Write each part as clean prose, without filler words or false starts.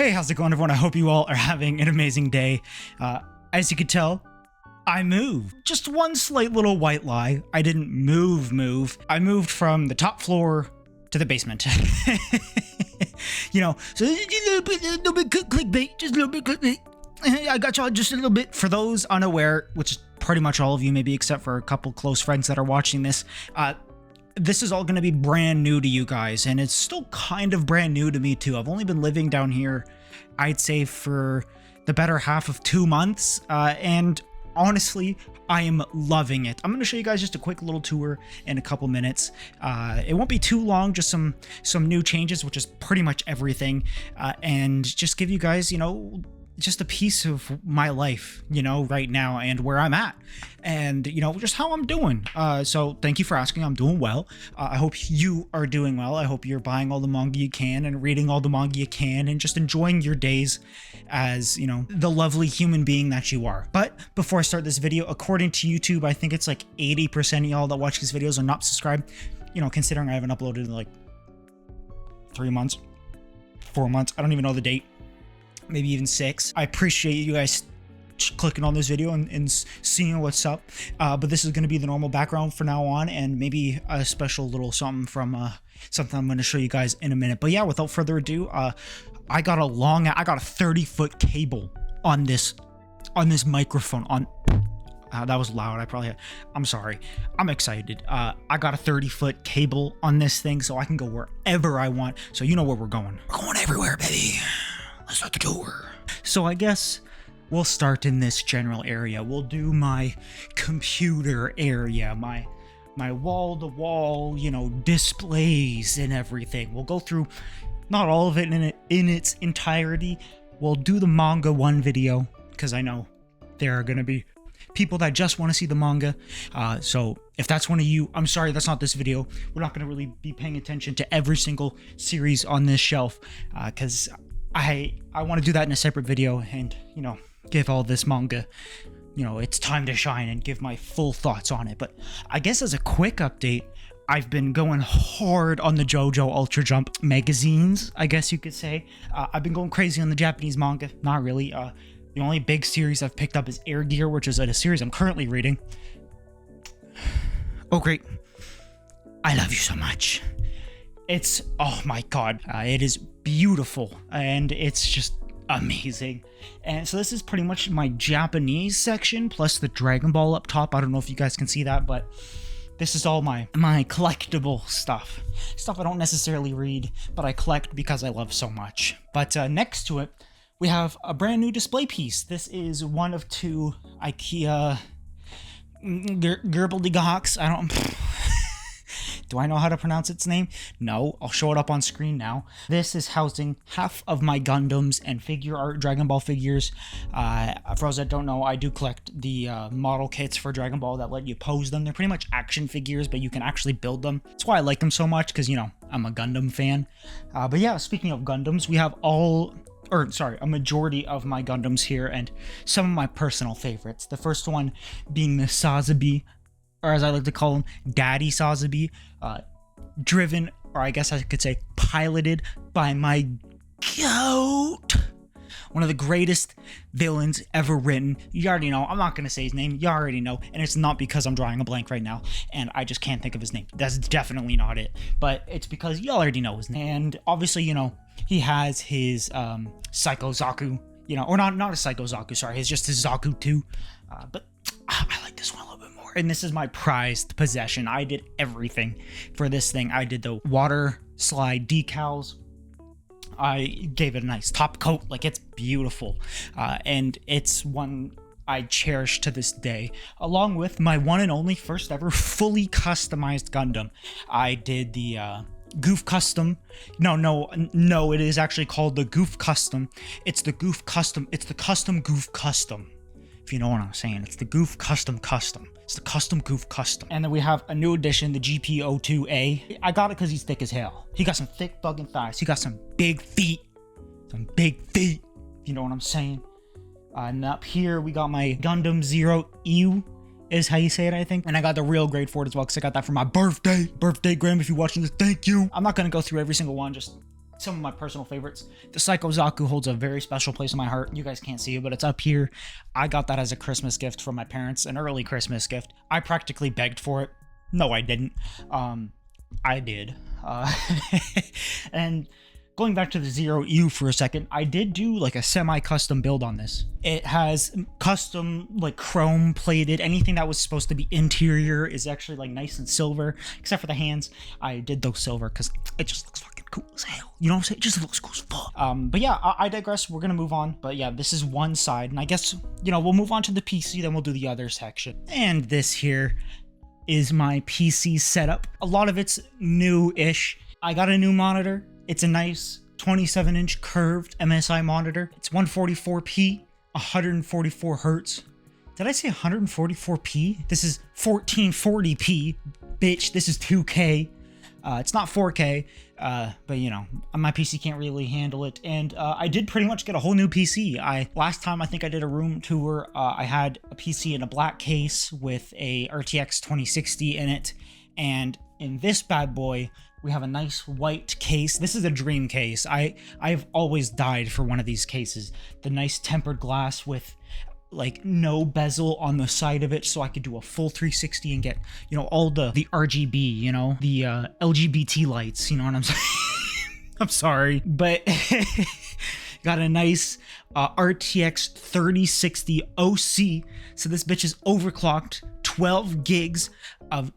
Hey, how's it going, everyone? I hope you all are having an amazing day. As you can tell, I moved. Just one slight little white lie. I didn't move. I moved from the top floor to the basement. You know, so a little bit clickbait, just a little bit clickbait. I got y'all just a little bit. For those unaware, which is pretty much all of you, maybe except for a couple close friends that are watching this, this is all going to be brand new to you guys, and it's still kind of brand new to me too. I've only been living down here, I'd say, for the better half of 2 months, and honestly, I am loving it. I'm going to show you guys just a quick little tour in a couple minutes. It won't be too long, just some new changes, which is pretty much everything, and just give you guys, you know, just a piece of my life, you know, right now and where I'm at, and, you know, just how I'm doing. So thank you for asking. I'm doing well. I hope you are doing well. I hope you're buying all the manga you can and reading all the manga you can and just enjoying your days as, you know, the lovely human being that you are. But before I start this video, according to YouTube, I think it's like 80% of y'all that watch these videos are not subscribed. You know, considering I haven't uploaded in like 3 months, 4 months, I don't even know the date. Maybe even 6. I appreciate you guys clicking on this video and seeing what's up, but this is going to be the normal background for now on, and maybe a special little something from something I'm going to show you guys in a minute. But yeah, without further ado, I got a 30-foot cable on this microphone. On that was loud. I'm sorry. I'm excited. I got a 30-foot cable on this thing, so I can go wherever I want. So you know where we're going. We're going everywhere, baby. Let's start the tour. So I guess we'll start in this general area. We'll do my computer area, my wall-to-wall, you know, displays and everything. We'll go through not all of it in its entirety. We'll do the manga one video, because I know there are going to be people that just want to see the manga. So if that's one of you, I'm sorry, that's not this video. We're not going to really be paying attention to every single series on this shelf, because I want to do that in a separate video and, you know, give all this manga, you know, it's time to shine and give my full thoughts on it. But I guess as a quick update, I've been going hard on the JoJo Ultra Jump magazines, I guess you could say. I've been going crazy on the Japanese manga. Not really. The only big series I've picked up is Air Gear, which is a series I'm currently reading. Oh, great. I love you so much. It's, oh my god, it is beautiful, and it's just amazing. And so this is pretty much my Japanese section, plus the Dragon Ball up top. I don't know if you guys can see that, but this is all my collectible stuff. Stuff I don't necessarily read, but I collect because I love so much. But next to it, we have a brand new display piece. This is one of 2 IKEA Gerbeldygehocks. I don't... Do I know how to pronounce its name? No, I'll show it up on screen now. This is housing half of my Gundams and figure art Dragon Ball figures. For those that don't know, I do collect the model kits for Dragon Ball that let you pose them. They're pretty much action figures, but you can actually build them. That's why I like them so much, because, you know, I'm a Gundam fan. But yeah, speaking of Gundams, we have a majority of my Gundams here, and some of my personal favorites. The first one being the Sazabi, or as I like to call him, Daddy Sazabi, driven, or I guess I could say piloted by my GOAT, one of the greatest villains ever written. You already know, I'm not going to say his name, you already know, and it's not because I'm drawing a blank right now, and I just can't think of his name. That's definitely not it, but it's because you already know his name. And obviously, you know, he has his Psycho Zaku, you know, or not a Psycho Zaku, sorry, it's just his Zaku 2, but I like this one a little bit more. And this is my prized possession. I did everything for this thing. I did the water slide decals. I gave it a nice top coat. Like, it's beautiful. And it's one I cherish to this day, along with my one and only first ever fully customized Gundam. I did the Goof Custom. No, it is actually called the Goof Custom. It's the Goof Custom. It's the Custom Goof Custom. If you know what I'm saying, it's the Goof Custom. It's the Custom Goof Custom. And then we have a new addition, the GP02A. I got it because he's thick as hell. He got some thick fucking thighs. He got some big feet. If you know what I'm saying. And up here, we got my Gundam Zero EU, is how you say it, I think. And I got the real grade for it as well, because I got that for my birthday. Birthday, Graham, if you're watching this, thank you. I'm not going to go through every single one, just some of my personal favorites. The Psycho Zaku holds a very special place in my heart. You guys can't see it, but it's up here. I got that as a Christmas gift from my parents, an early Christmas gift. I practically begged for it. No, I didn't. I did. And going back to the Zero U for a second, I did do like a semi-custom build on this. It has custom like chrome plated. Anything that was supposed to be interior is actually like nice and silver, except for the hands. I did those silver because it just looks fucking cool as hell. You know what I'm saying? It just looks cool as fuck. But yeah, I digress. We're gonna move on. But yeah, this is one side, and I guess, you know, we'll move on to the PC, then we'll do the other section. And this here is my PC setup. A lot of it's new-ish. I got a new monitor. It's a nice 27-inch curved MSI monitor. It's 144p, 144 hertz. Did I say 144p? This is 1440p, bitch. This is 2K. It's not 4K, but you know, my PC can't really handle it. And I did pretty much get a whole new PC. Last time I think I did a room tour, I had a PC in a black case with a RTX 2060 in it. And in this bad boy, we have a nice white case. This is a dream case. I've always died for one of these cases. The nice tempered glass with like no bezel on the side of it, so I could do a full 360 and get, you know, all the RGB, you know, the LGBT lights, you know what I'm saying? I'm sorry, but got a nice RTX 3060 OC. So this bitch is overclocked, 12 gigs of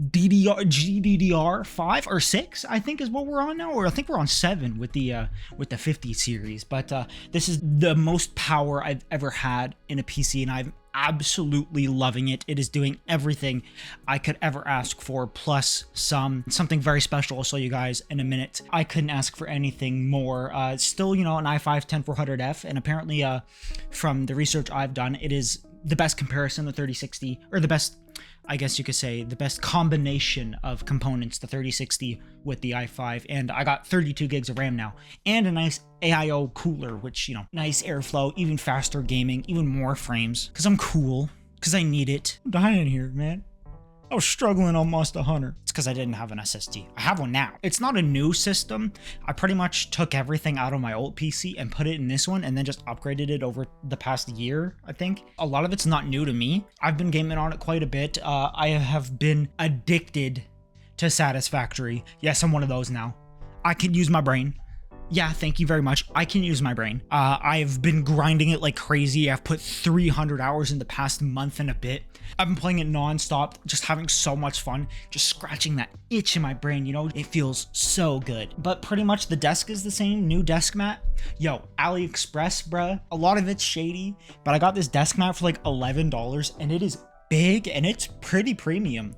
GDDR5 or 6, I think is what we're on now, or I think we're on 7 with the 50 series. But this is the most power I've ever had in a PC, and I'm absolutely loving it. It is doing everything I could ever ask for, plus something very special I'll show you guys in a minute. I couldn't ask for anything more. Still, you know, an i5-10400F, and apparently from the research I've done, it is the best comparison to 3060, or the best, I guess you could say, the best combination of components, the 3060 with the i5. And I got 32 gigs of RAM now, and a nice AIO cooler, which, you know, nice airflow, even faster gaming, even more frames, because I'm cool, because I need it. I'm dying here, man. I was struggling on Monster Hunter. It's because I didn't have an SSD. I have one now. It's not a new system. I pretty much took everything out of my old PC and put it in this one, and then just upgraded it over the past year, I think. A lot of it's not new to me. I've been gaming on it quite a bit. I have been addicted to Satisfactory. Yes, I'm one of those now. I can use my brain. Yeah, thank you very much. I can use my brain. I've been grinding it like crazy. I've put 300 hours in the past month and a bit. I've been playing it non-stop, just having so much fun, just scratching that itch in my brain, you know? It feels so good. But pretty much the desk is the same, new desk mat. Yo, AliExpress, bruh. A lot of it's shady, but I got this desk mat for like $11, and it is big, and it's pretty premium.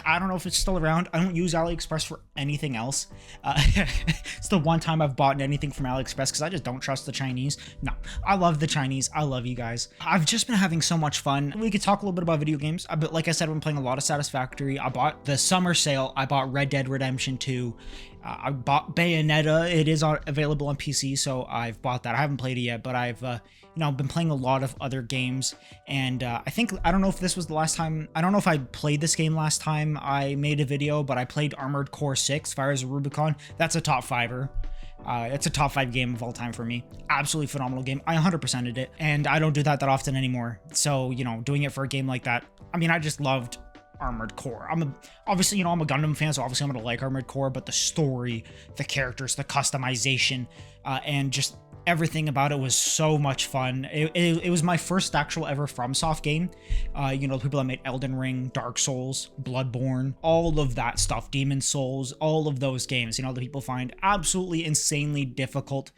I don't know if it's still around. I don't use AliExpress for anything else. It's the one time I've bought anything from AliExpress because I just don't trust the Chinese. No, I love the Chinese. I love you guys. I've just been having so much fun. We could talk a little bit about video games. But like I said, I've been playing a lot of Satisfactory. I bought the summer sale. I bought Red Dead Redemption 2. I bought Bayonetta. It is available on PC, so I've bought that. I haven't played it yet, but I've been playing a lot of other games. And I don't know if this was the last time. I don't know if I played this game last time I made a video, but I played Armored Core 6, Fires of Rubicon. That's a top 5er. It's a top 5 game of all time for me. Absolutely phenomenal game. I 100%ed it, and I don't do that often anymore. So, you know, doing it for a game like that, I mean, I just loved Armored Core. I'm a Gundam fan, so obviously I'm gonna like Armored Core, but the story, the characters, the customization, and just everything about it was so much fun. It was my first actual ever FromSoft game. You know, the people that made Elden Ring, Dark Souls, Bloodborne, all of that stuff, Demon Souls, all of those games, you know, the people find absolutely insanely difficult.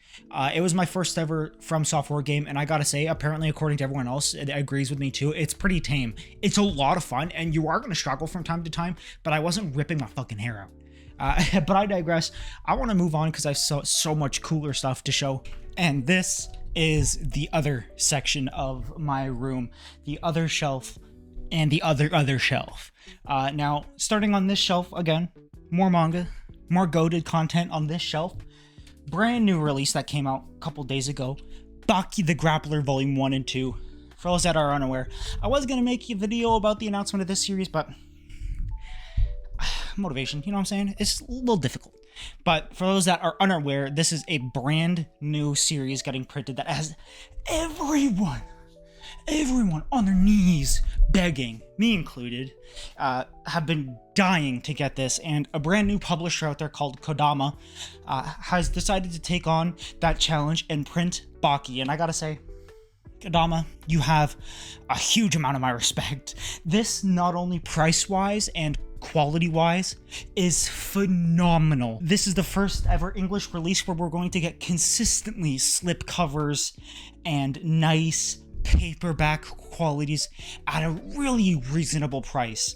It was my first ever FromSoftware game, and I gotta say, apparently according to everyone else, it agrees with me too, it's pretty tame. It's a lot of fun, and you are gonna struggle from time to time, but I wasn't ripping my fucking hair out. But I digress. I want to move on because I saw so much cooler stuff to show. And this is the other section of my room, the other shelf, and the other shelf. Now, starting on this shelf, again, more manga, more goated content on this shelf. Brand new release that came out a couple days ago, Baki the Grappler Volume 1 and 2. For those that are unaware, I was going to make a video about the announcement of this series, but motivation, you know what I'm saying? It's a little difficult. But for those that are unaware, this is a brand new series getting printed that has everyone on their knees begging, me included, have been dying to get this, and a brand new publisher out there called Kodama has decided to take on that challenge and print Baki. And I gotta say, Kodama, you have a huge amount of my respect. This, not only price-wise and quality-wise, is phenomenal. This is the first ever English release where we're going to get consistently slip covers and nice paperback qualities at a really reasonable price.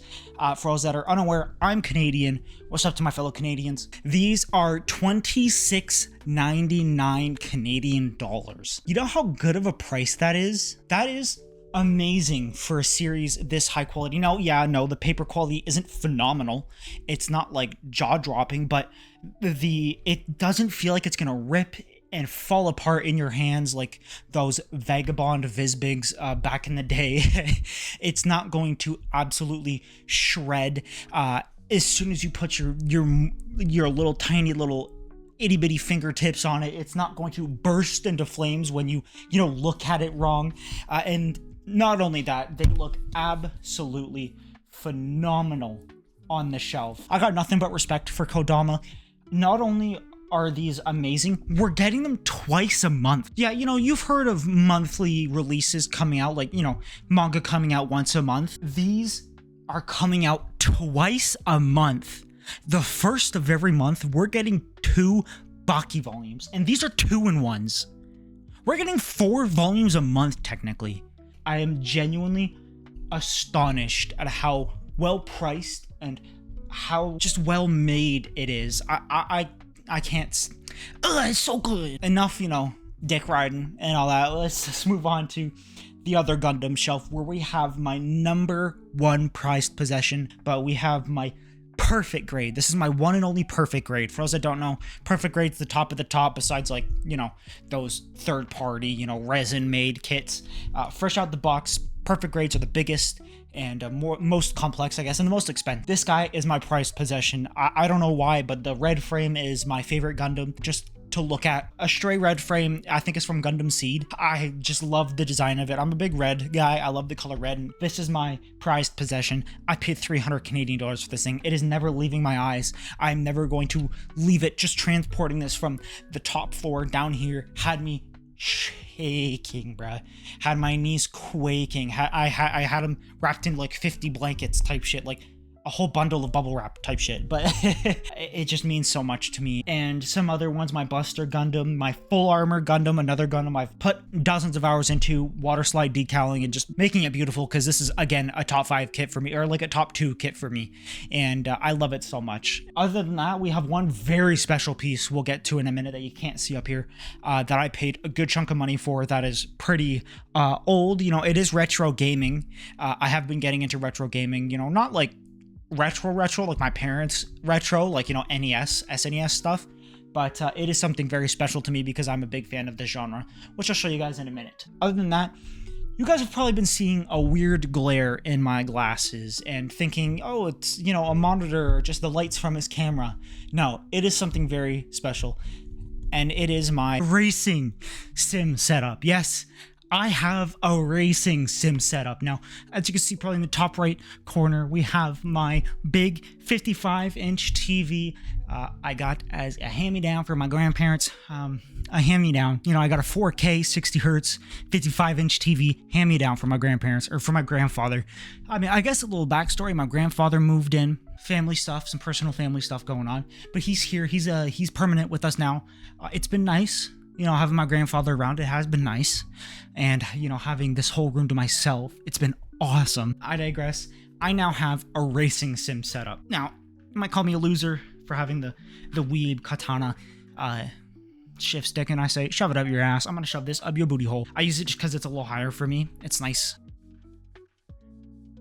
For those that are unaware, I'm Canadian. What's up to my fellow Canadians? These are $26.99 Canadian dollars. You know how good of a price that is? That is amazing for a series this high quality. Now, yeah, no, the paper quality isn't phenomenal. It's not like jaw-dropping, but it doesn't feel like it's gonna rip and fall apart in your hands like those Vagabond Visbigs back in the day. It's not going to absolutely shred as soon as you put your little tiny little itty bitty fingertips on it. It's not going to burst into flames when you look at it wrong. And not only that, they look absolutely phenomenal on the shelf. I got nothing but respect for Kodama. Not only are these amazing, we're getting them twice a month. Yeah, you've heard of monthly releases coming out, like, manga coming out once a month. These are coming out twice a month. The first of every month, we're getting 2 Baki volumes, and these are 2-in-1s. We're getting 4 volumes a month, technically. I am genuinely astonished at how well priced and how just well made it is. I can't. It's so good. Enough, dick riding and all that. Let's just move on to the other Gundam shelf, where we have my number 1 prized possession, but we have my perfect grade. This is my one and only perfect grade. For those that don't know, perfect grade's the top of the top, besides, like, those third-party, resin-made kits. Fresh out the box, perfect grades are the biggest and most complex, I guess, and the most expensive. This guy is my prized possession. I don't know why, but the red frame is my favorite Gundam just to look at. A stray red frame, I think it's from Gundam Seed. I just love the design of it. I'm a big red guy. I love the color red, and this is my prized possession. I paid 300 Canadian dollars for this thing. It is never leaving my eyes. I'm never going to leave it. Just transporting this from the top floor down here had me shaking, bruh. Had my knees quaking. I had them wrapped in like 50 blankets type shit, like a whole bundle of bubble wrap type shit. But it just means so much to me. And some other ones, my Buster Gundam, my Full Armor Gundam, another Gundam I've put dozens of hours into water slide decaling and just making it beautiful, because this is, again, a top 5 kit for me, or like a top 2 kit for me, and I love it so much. Other than that, we have one very special piece we'll get to in a minute that you can't see up here, that I paid a good chunk of money for, that is pretty old. It is retro gaming. I have been getting into retro gaming, not like retro like my parents retro, like NES, SNES stuff, but it is something very special to me because I'm a big fan of the genre, which I'll show you guys in a minute. Other than that, you guys have probably been seeing a weird glare in my glasses and thinking, oh, it's a monitor or just the lights from his camera. No, it is something very special, and it is my racing sim setup. Yes, I have a racing sim setup. Now, as you can see probably in the top right corner, we have my big 55-inch TV I got as a hand-me-down from my grandparents. A hand-me-down. I got a 4K, 60 hertz, 55-inch TV hand-me-down from my grandparents, or from my grandfather. I guess a little backstory. My grandfather moved in, family stuff, some personal family stuff going on, but he's here. He's permanent with us now. It's been nice. Having my grandfather around, it has been nice. And, having this whole room to myself, it's been awesome. I digress. I now have a racing sim setup. Now, you might call me a loser for having the weeb katana shift stick, and I say, shove it up your ass. I'm gonna shove this up your booty hole. I use it just because it's a little higher for me. It's nice.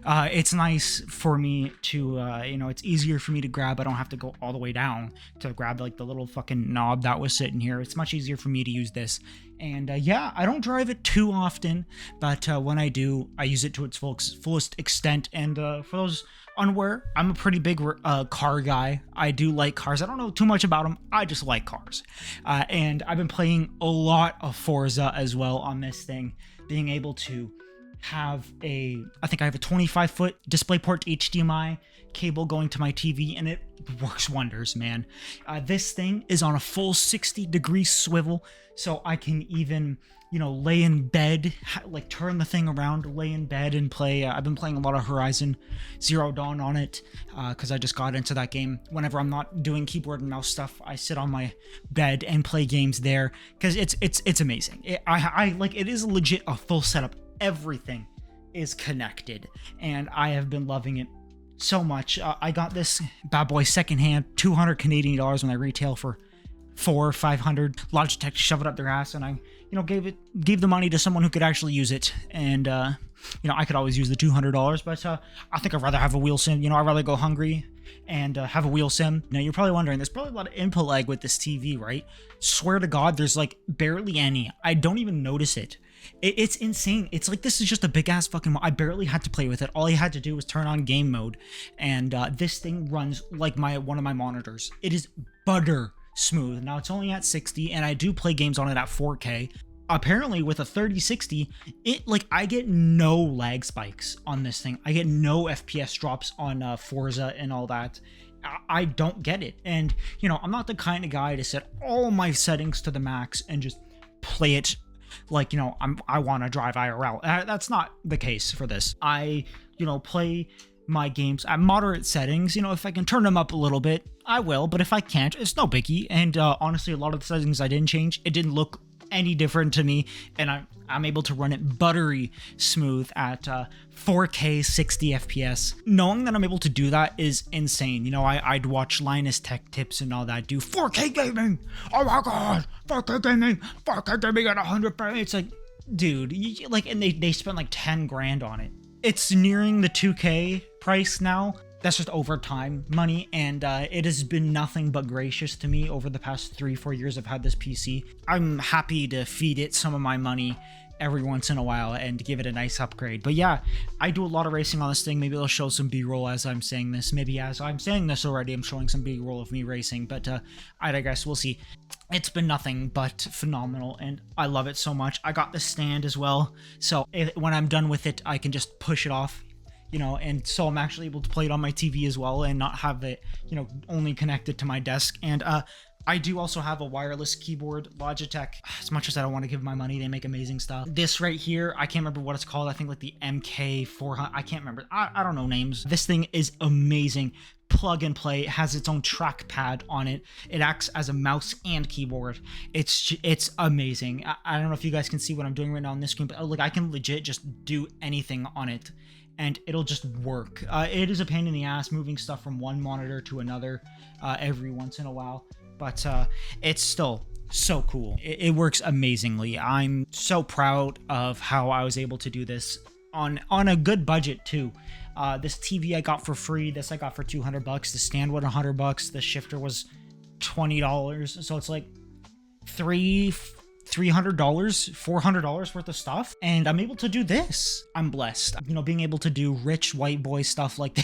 It's nice for me to, it's easier for me to grab. I don't have to go all the way down to grab like the little fucking knob that was sitting here. It's much easier for me to use this. And yeah, I don't drive it too often, but when I do, I use it to its fullest extent. And for those unaware, I'm a pretty big car guy. I do like cars. I don't know too much about them. I just like cars. And I've been playing a lot of Forza as well on this thing, being able to have I think I have a 25-foot DisplayPort HDMI cable going to my TV, and it works wonders, man. This thing is on a full 60-degree swivel, so I can even, lay in bed, like turn the thing around, lay in bed and play. I've been playing a lot of Horizon Zero Dawn on it, because I just got into that game. Whenever I'm not doing keyboard and mouse stuff, I sit on my bed and play games there, because it's amazing. It is legit a full setup. Everything is connected, and I have been loving it so much. I got this bad boy secondhand, 200 Canadian dollars when I retail for 400 or 500. Logitech shoved it up their ass, and I gave the money to someone who could actually use it. And I could always use the $200, but I think I'd rather have a wheel sim. I'd rather go hungry and have a wheel sim. Now you're probably wondering, there's probably a lot of input lag with this TV, right? Swear to God, there's like barely any. I don't even notice it. It's insane. It's like, this is just a big ass fucking I barely had to play with it. All I had to do was turn on game mode, and this thing runs like one of my monitors. It is butter smooth. Now it's only at 60, and I do play games on it at 4K. Apparently with a 3060, I get no lag spikes on this thing. I get no FPS drops on Forza and all that. I don't get it. And I'm not the kind of guy to set all my settings to the max and just play it like, I want to drive IRL. That's not the case for this. I play my games at moderate settings. If I can turn them up a little bit, I will, but if I can't, it's no biggie. And honestly, a lot of the settings I didn't change. It didn't look any different to me, and I'm able to run it buttery smooth at 4K 60 FPS. Knowing that I'm able to do that is insane. I'd watch Linus Tech Tips and all that, do 4K gaming. Oh my god, 4K gaming at 100 frames. It's like, dude, and they spent like 10 grand on it. It's nearing the 2K price now. That's just overtime money, and it has been nothing but gracious to me over the past 3-4 years I've had this PC. I'm happy to feed it some of my money every once in a while and give it a nice upgrade. But yeah, I do a lot of racing on this thing. Maybe I'll show some B-roll as I'm saying this. Maybe as I'm saying this already, I'm showing some B-roll of me racing, but I digress. We'll see. It's been nothing but phenomenal, and I love it so much. I got the stand as well, so when I'm done with it, I can just push it off. And so I'm actually able to play it on my TV as well and not have it, only connected to my desk. And I do also have a wireless keyboard, Logitech. As much as I don't want to give my money, they make amazing stuff. This right here, I can't remember what it's called. I think like the MK400. I can't remember. I don't know names. This thing is amazing. Plug and play. It has its own trackpad on it. It acts as a mouse and keyboard. It's amazing. I don't know if you guys can see what I'm doing right now on this screen, but I can legit just do anything on it, and it'll just work. It is a pain in the ass moving stuff from one monitor to another every once in a while, but it's still so cool. It works amazingly. I'm so proud of how I was able to do this on a good budget too. This TV I got for free. This I got for $200. The stand was $100. The shifter was $20. So it's like $300, $400 worth of stuff, and I'm able to do this. I'm blessed, being able to do rich white boy stuff like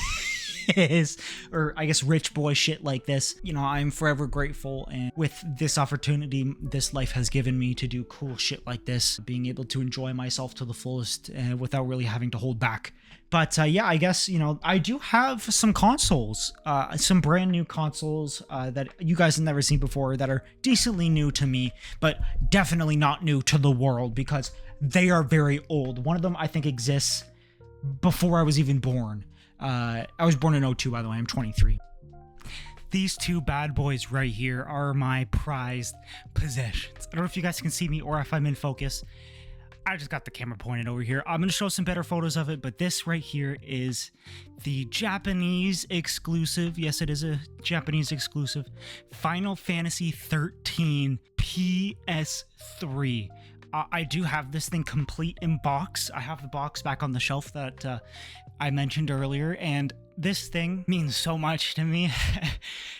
this, or I guess rich boy shit like this. I'm forever grateful, and with this opportunity this life has given me to do cool shit like this, being able to enjoy myself to the fullest without really having to hold back. But yeah, I guess, I do have some consoles, some brand new consoles that you guys have never seen before, that are decently new to me, but definitely not new to the world because they are very old. One of them I think exists before I was even born. I was born in 2002, by the way. I'm 23. These two bad boys right here are my prized possessions. I don't know if you guys can see me or if I'm in focus. I just got the camera pointed over here. I'm going to show some better photos of it, but this right here is the Japanese exclusive. Yes, it is a Japanese exclusive. Final Fantasy 13 PS3. I do have this thing complete in box. I have the box back on the shelf that I mentioned earlier, and this thing means so much to me.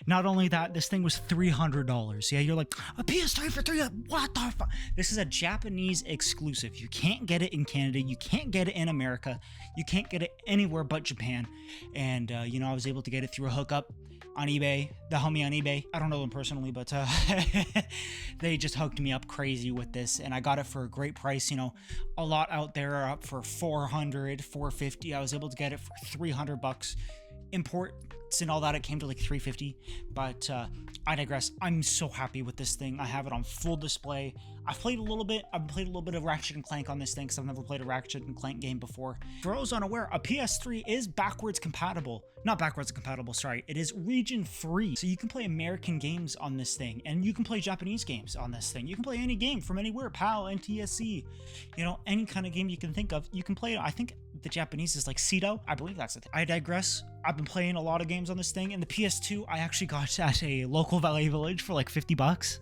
Not only that, this thing was $300. Yeah, you're like, a PS3 for $300? What the fuck? This is a Japanese exclusive. You can't get it in Canada. You can't get it in America. You can't get it anywhere but Japan. And, you know, I was able to get it through a hookup on eBay. The homie on eBay. I don't know them personally, but they just hooked me up crazy with this. And I got it for a great price. You know, a lot out there are up for $400, $450. I was able to get it for $300. Imports and all that, it came to like $350, but I digress. I'm so happy with this thing. I have it on full display. I've played a little bit of Ratchet and Clank on this thing because I've never played a Ratchet and Clank game before. For those unaware, a PS3 is backwards compatible. Not backwards compatible, sorry. It is region free. So you can play American games on this thing, and you can play Japanese games on this thing. You can play any game from anywhere, PAL, NTSC, you know, any kind of game you can think of. You can play it. I think the Japanese is like Cedo. I believe that's the thing. I digress. I've been playing a lot of games on this thing, and the PS2 I actually got at a local Valley Village for like $50.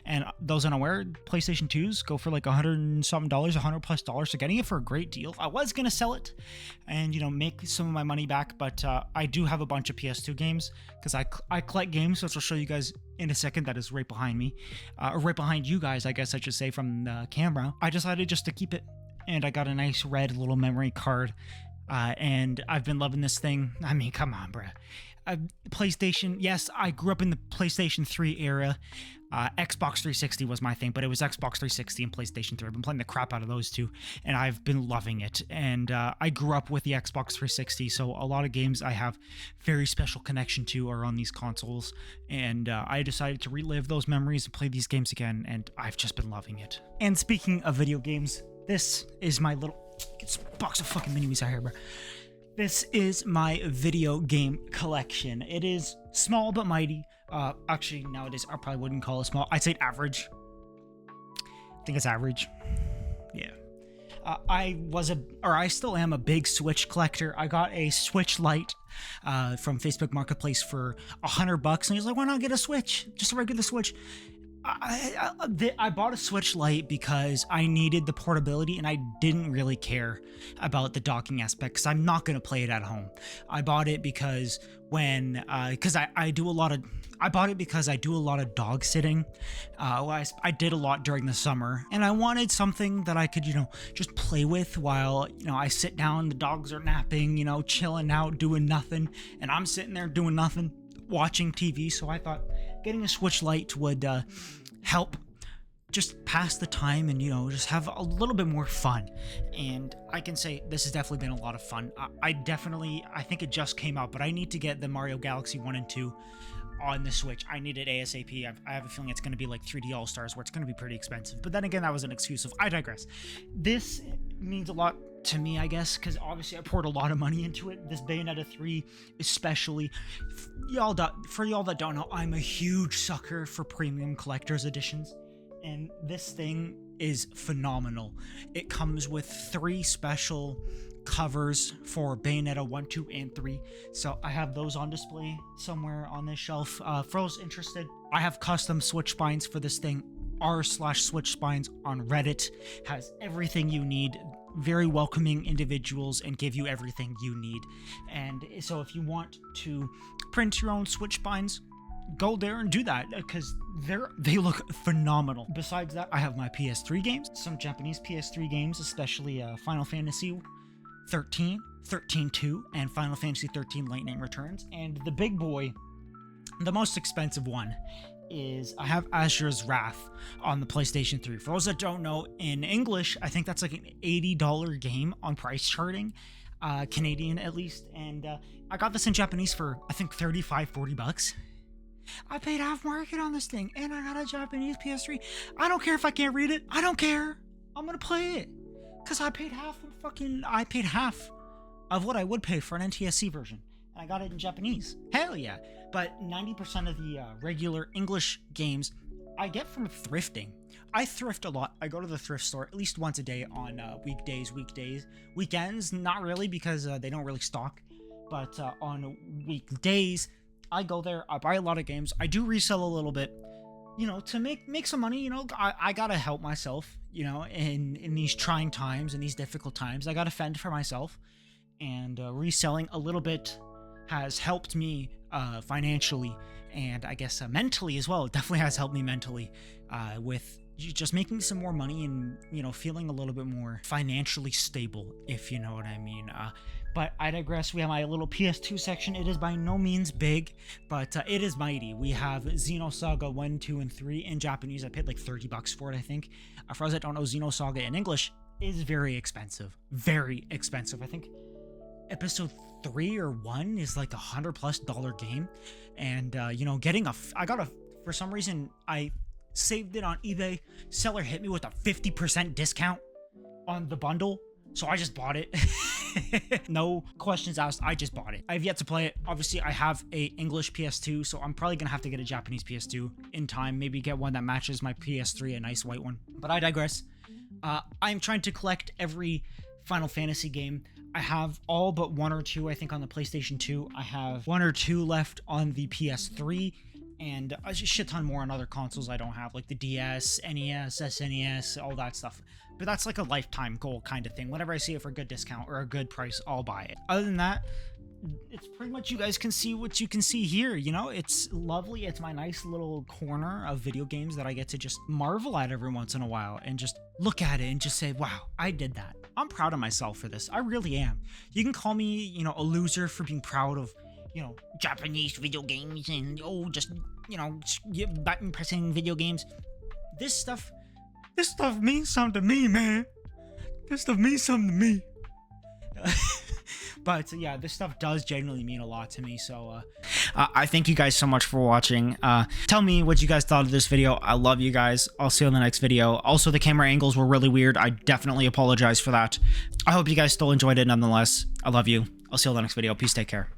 And those unaware, PlayStation 2s go for like $100 and something, $100+. So getting it for a great deal. I was gonna sell it and, you know, make some of my money back, but I do have a bunch of PS2 games because I collect games, which I'll show you guys in a second. That is right behind me, or right behind you guys, I guess I should say, from the camera. I decided just to keep it, and I got a nice red little memory card. And I've been loving this thing. I mean, come on, bruh. PlayStation, yes, I grew up in the PlayStation 3 era. Xbox 360 was my thing, but it was Xbox 360 and PlayStation 3. I've been playing the crap out of those two, and I've been loving it. And I grew up with the Xbox 360, so a lot of games I have very special connection to are on these consoles. And I decided to relive those memories and play these games again, and I've just been loving it. And speaking of video games, this is my little... Get this box of fucking mini-me's out here, bro. This is my video game collection. It is small but mighty. Actually, nowadays I probably wouldn't call it small. I'd say average. I think it's average. Yeah. I still am a big Switch collector. I got a Switch Lite from Facebook Marketplace for $100, and he was like, "Why not get a Switch? Just a regular Switch." I bought a Switch Lite because I needed the portability, and I didn't really care about the docking aspect because I'm not going to play it at home. I bought it because I do a lot of dog sitting. I did a lot during the summer, and I wanted something that I could, you know, just play with while, you know, I sit down, the dogs are napping, you know, chilling out, doing nothing, and I'm sitting there doing nothing, watching TV. So I thought getting a Switch Lite would help just pass the time and, you know, just have a little bit more fun. And I can say this has definitely been a lot of fun. I think it just came out, but I need to get the Mario Galaxy 1 and 2 on the Switch. I need it ASAP. I have a feeling it's going to be like 3D All-Stars, where it's going to be pretty expensive. But then again, that was an excuse of... I digress. This means a lot to me, I guess, because obviously I poured a lot of money into it. This Bayonetta 3 especially. For y'all that don't know, I'm a huge sucker for premium collector's editions, and this thing is phenomenal. It comes with 3 special covers for Bayonetta 1, 2, and 3. So I have those on display somewhere on this shelf. For those interested, I have custom Switch spines for this thing. r/Switch spines on Reddit has everything you need. Very welcoming individuals and give you everything you need. And so if you want to print your own Switch spines, go there and do that, because they look phenomenal. Besides that, I have my PS3 games, some Japanese PS3 games, especially Final Fantasy 13, 13-2, and Final Fantasy 13 Lightning Returns. And the big boy, the most expensive one, is I have Asura's Wrath on the PlayStation 3. For those that don't know, in English, I think that's like an $80 game on price charting, Canadian at least. And I got this in Japanese for, I think, $35-40. I paid half market on this thing, and I got a Japanese PS3. I don't care if I can't read it. I don't care. I'm gonna play it because I paid half of what I would pay for an NTSC version. I got it in Japanese. Hell yeah. But 90% of the regular English games I get from thrifting. I thrift a lot. I go to the thrift store at least once a day on weekdays. Weekends, not really, because they don't really stock. But on weekdays, I go there. I buy a lot of games. I do resell a little bit. to make some money, I gotta help myself, in these trying times, in these difficult times. I gotta fend for myself, and reselling a little bit has helped me financially, and I guess mentally as well. It definitely has helped me mentally with just making some more money and feeling a little bit more financially stable, if you know what I mean. But I digress. We have my little PS2 section. It is by no means big, but it is mighty. We have Xenosaga 1, 2, and 3 in Japanese. I paid like $30 for it, I think. For those that don't know, Xenosaga in English is very expensive. Very expensive. I think episode 3 or 1 is like $100+ game. And, for some reason, I saved it on eBay. Seller hit me with a 50% discount on the bundle. So I just bought it. No questions asked. I just bought it. I've yet to play it. Obviously, I have a English PS2, so I'm probably gonna have to get a Japanese PS2 in time. Maybe get one that matches my PS3, a nice white one. But I digress. I'm trying to collect every Final Fantasy game. I have all but 1 or 2, I think, on the PlayStation 2. I have 1 or 2 left on the PS3. And a shit ton more on other consoles I don't have, like the DS, NES, SNES, all that stuff. But that's like a lifetime goal kind of thing. Whenever I see it for a good discount or a good price, I'll buy it. Other than that, it's pretty much, you guys can see what you can see here. It's lovely. It's my nice little corner of video games that I get to just marvel at every once in a while and just look at it and just say, wow, I did that. I'm proud of myself for this. I really am. You can call me, a loser for being proud of Japanese video games and just button pressing video games. This stuff means something to me, man. This stuff means something to me. But yeah, this stuff does genuinely mean a lot to me. So I thank you guys so much for watching. Tell me what you guys thought of this video. I love you guys. I'll see you in the next video. Also, the camera angles were really weird. I definitely apologize for that. I hope you guys still enjoyed it nonetheless. I love you. I'll see you in the next video. Peace. Take care.